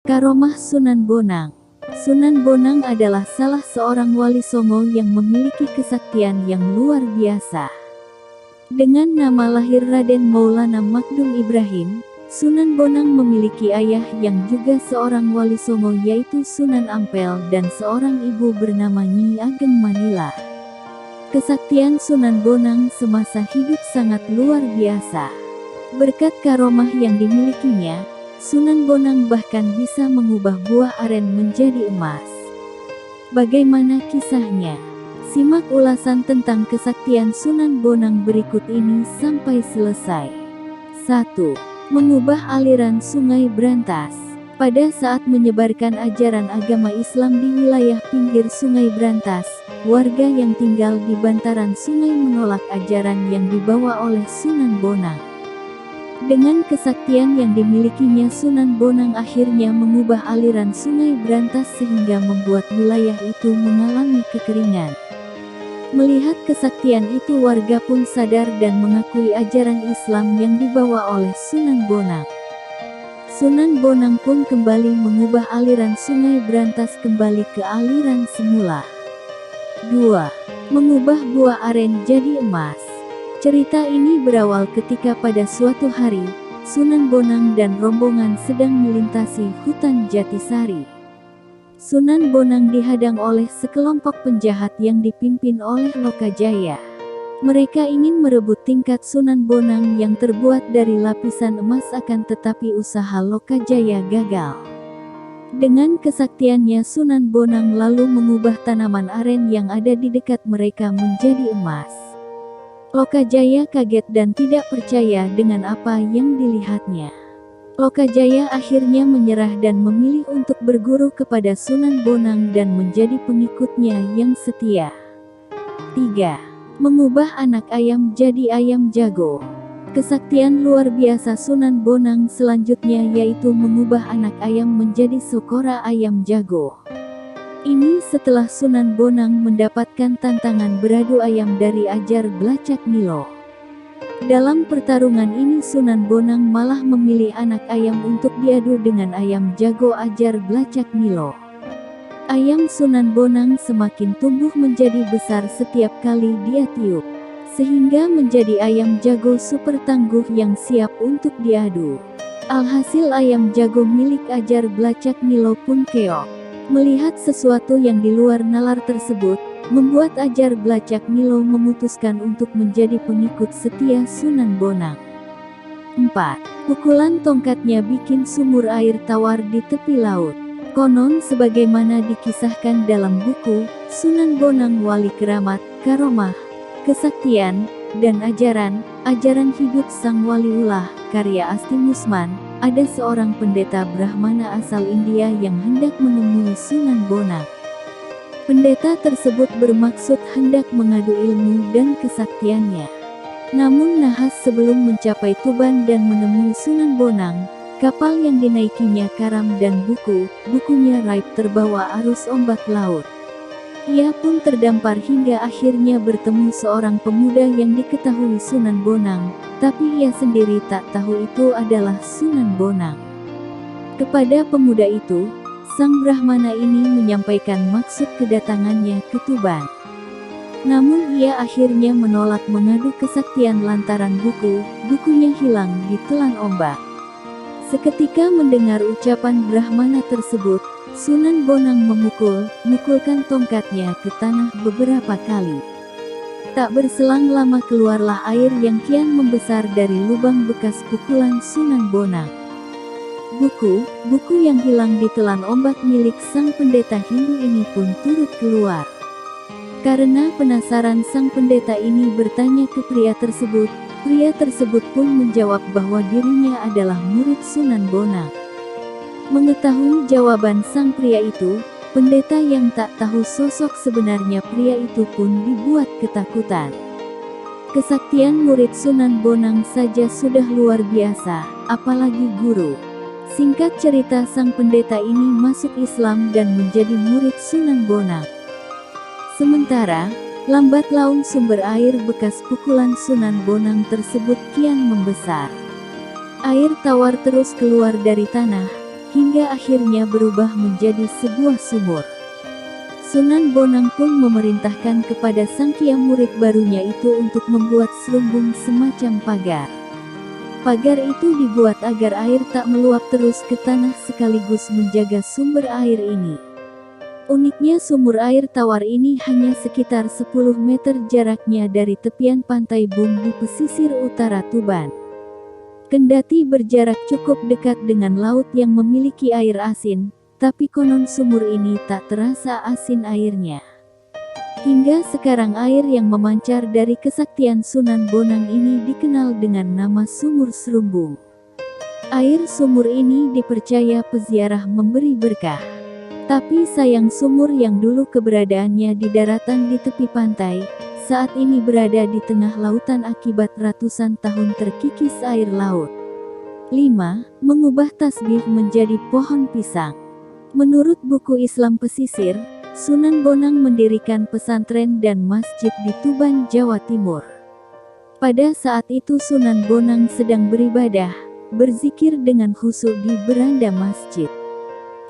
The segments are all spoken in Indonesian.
Karomah Sunan Bonang. Sunan Bonang adalah salah seorang wali songo yang memiliki kesaktian yang luar biasa. Dengan nama lahir Raden Maulana Magdum Ibrahim, Sunan Bonang memiliki ayah yang juga seorang wali songo yaitu Sunan Ampel dan seorang ibu bernama Nyi Ageng Manila. Kesaktian Sunan Bonang semasa hidup sangat luar biasa. Berkat karomah yang dimilikinya, Sunan Bonang bahkan bisa mengubah buah aren menjadi emas. Bagaimana kisahnya? Simak ulasan tentang kesaktian Sunan Bonang berikut ini sampai selesai. 1. Mengubah aliran Sungai Brantas. Pada saat menyebarkan ajaran agama Islam di wilayah pinggir Sungai Brantas, warga yang tinggal di bantaran sungai menolak ajaran yang dibawa oleh Sunan Bonang. Dengan kesaktian yang dimilikinya, Sunan Bonang akhirnya mengubah aliran Sungai Brantas sehingga membuat wilayah itu mengalami kekeringan. Melihat kesaktian itu, warga pun sadar dan mengakui ajaran Islam yang dibawa oleh Sunan Bonang. Sunan Bonang pun kembali mengubah aliran Sungai Brantas kembali ke aliran semula. 2. Mengubah buah aren jadi emas. Cerita ini berawal ketika pada suatu hari, Sunan Bonang dan rombongan sedang melintasi hutan Jatisari. Sunan Bonang dihadang oleh sekelompok penjahat yang dipimpin oleh Lokajaya. Mereka ingin merebut tingkat Sunan Bonang yang terbuat dari lapisan emas, akan tetapi usaha Lokajaya gagal. Dengan kesaktiannya, Sunan Bonang lalu mengubah tanaman aren yang ada di dekat mereka menjadi emas. Lokajaya kaget dan tidak percaya dengan apa yang dilihatnya. Lokajaya akhirnya menyerah dan memilih untuk berguru kepada Sunan Bonang dan menjadi pengikutnya yang setia. 3. Mengubah anak ayam jadi ayam jago. Kesaktian luar biasa Sunan Bonang selanjutnya yaitu mengubah anak ayam menjadi sokora ayam jago. Ini setelah Sunan Bonang mendapatkan tantangan beradu ayam dari Ajar Blacak Milo. Dalam pertarungan ini, Sunan Bonang malah memilih anak ayam untuk diadu dengan ayam jago Ajar Blacak Milo. Ayam Sunan Bonang semakin tumbuh menjadi besar setiap kali dia tiup, sehingga menjadi ayam jago super tangguh yang siap untuk diadu. Alhasil ayam jago milik Ajar Blacak Milo pun keok. Melihat sesuatu yang di luar nalar tersebut, membuat Ajar Blacak Milo memutuskan untuk menjadi pengikut setia Sunan Bonang. 4. Pukulan tongkatnya bikin sumur air tawar di tepi laut. Konon sebagaimana dikisahkan dalam buku Sunan Bonang Wali Keramat, Karomah, Kesaktian, dan Ajaran Hidup Sang Waliullah, karya Asti Musman, ada seorang pendeta Brahmana asal India yang hendak menemui Sunan Bonang. Pendeta tersebut bermaksud hendak mengadu ilmu dan kesaktiannya. Namun nahas sebelum mencapai Tuban dan menemui Sunan Bonang, kapal yang dinaikinya karam dan bukunya raib terbawa arus ombak laut. Ia pun terdampar hingga akhirnya bertemu seorang pemuda yang diketahui Sunan Bonang, tapi ia sendiri tak tahu itu adalah Sunan Bonang. Kepada pemuda itu, Sang Brahmana ini menyampaikan maksud kedatangannya ke Tuban. Namun ia akhirnya menolak mengadu kesaktian lantaran bukunya hilang di telan ombak. Seketika mendengar ucapan Brahmana tersebut, Sunan Bonang memukulkan tongkatnya ke tanah beberapa kali. Tak berselang lama keluarlah air yang kian membesar dari lubang bekas pukulan Sunan Bonang. Buku yang hilang ditelan ombak milik sang pendeta Hindu ini pun turut keluar. Karena penasaran, sang pendeta ini bertanya ke pria tersebut. Pria tersebut pun menjawab bahwa dirinya adalah murid Sunan Bonang. Mengetahui jawaban sang pria itu, pendeta yang tak tahu sosok sebenarnya pria itu pun dibuat ketakutan. Kesaktian murid Sunan Bonang saja sudah luar biasa, apalagi guru. Singkat cerita, sang pendeta ini masuk Islam dan menjadi murid Sunan Bonang. Sementara, lambat laun sumber air bekas pukulan Sunan Bonang tersebut kian membesar. Air tawar terus keluar dari tanah, hingga akhirnya berubah menjadi sebuah sumur. Sunan Bonang pun memerintahkan kepada sang kiai murid barunya itu untuk membuat serumbung semacam pagar. Pagar itu dibuat agar air tak meluap terus ke tanah sekaligus menjaga sumber air ini. Uniknya sumur air tawar ini hanya sekitar 10 meter jaraknya dari tepian pantai Bung di pesisir utara Tuban. Kendati berjarak cukup dekat dengan laut yang memiliki air asin, tapi konon sumur ini tak terasa asin airnya. Hingga sekarang air yang memancar dari kesaktian Sunan Bonang ini dikenal dengan nama Sumur Serumbung. Air sumur ini dipercaya peziarah memberi berkah. Tapi sayang sumur yang dulu keberadaannya di daratan di tepi pantai, saat ini berada di tengah lautan akibat ratusan tahun terkikis air laut. 5. Mengubah tasbih menjadi pohon pisang. Menurut buku Islam Pesisir, Sunan Bonang mendirikan pesantren dan masjid di Tuban, Jawa Timur. Pada saat itu Sunan Bonang sedang beribadah, berzikir dengan khusyuk di beranda masjid.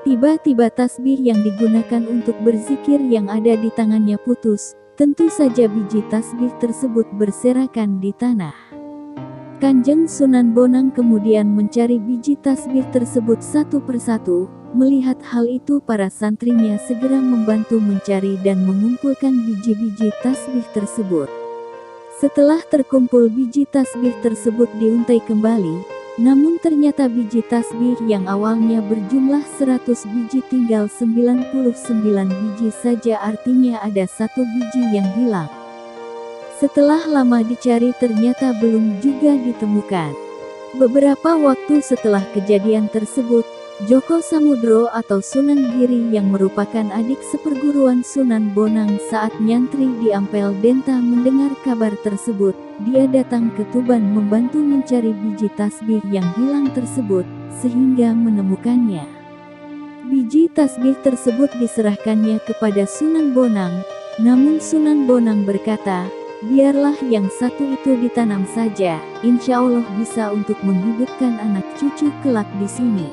Tiba-tiba tasbih yang digunakan untuk berzikir yang ada di tangannya putus, tentu saja biji tasbih tersebut berserakan di tanah. Kanjeng Sunan Bonang kemudian mencari biji tasbih tersebut satu persatu. Melihat hal itu para santrinya segera membantu mencari dan mengumpulkan biji-biji tasbih tersebut. Setelah terkumpul biji tasbih tersebut diuntai kembali, namun ternyata biji tasbih yang awalnya berjumlah 100 biji tinggal 99 biji saja, artinya ada satu biji yang hilang. Setelah lama dicari ternyata belum juga ditemukan. Beberapa waktu setelah kejadian tersebut, Joko Samudro atau Sunan Giri yang merupakan adik seperguruan Sunan Bonang saat nyantri di Ampel Denta mendengar kabar tersebut, dia datang ke Tuban membantu mencari biji tasbih yang hilang tersebut, sehingga menemukannya. Biji tasbih tersebut diserahkannya kepada Sunan Bonang, namun Sunan Bonang berkata, biarlah yang satu itu ditanam saja, insya Allah bisa untuk menghidupkan anak cucu kelak di sini.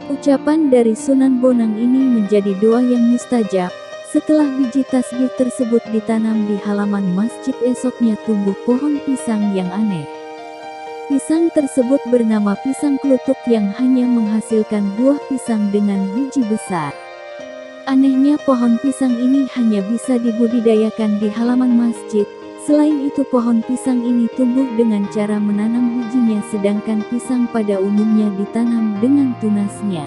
Ucapan dari Sunan Bonang ini menjadi doa yang mustajab. Setelah biji tasbih tersebut ditanam di halaman masjid, esoknya tumbuh pohon pisang yang aneh. Pisang tersebut bernama pisang klutuk yang hanya menghasilkan buah pisang dengan biji besar. Anehnya pohon pisang ini hanya bisa dibudidayakan di halaman masjid. Selain itu pohon pisang ini tumbuh dengan cara menanam bijinya, sedangkan pisang pada umumnya ditanam dengan tunasnya.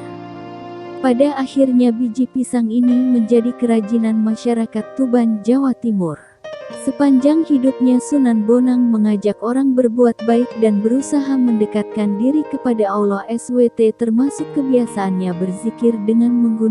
Pada akhirnya biji pisang ini menjadi kerajinan masyarakat Tuban, Jawa Timur. Sepanjang hidupnya Sunan Bonang mengajak orang berbuat baik dan berusaha mendekatkan diri kepada Allah SWT, termasuk kebiasaannya berzikir dengan menggunakan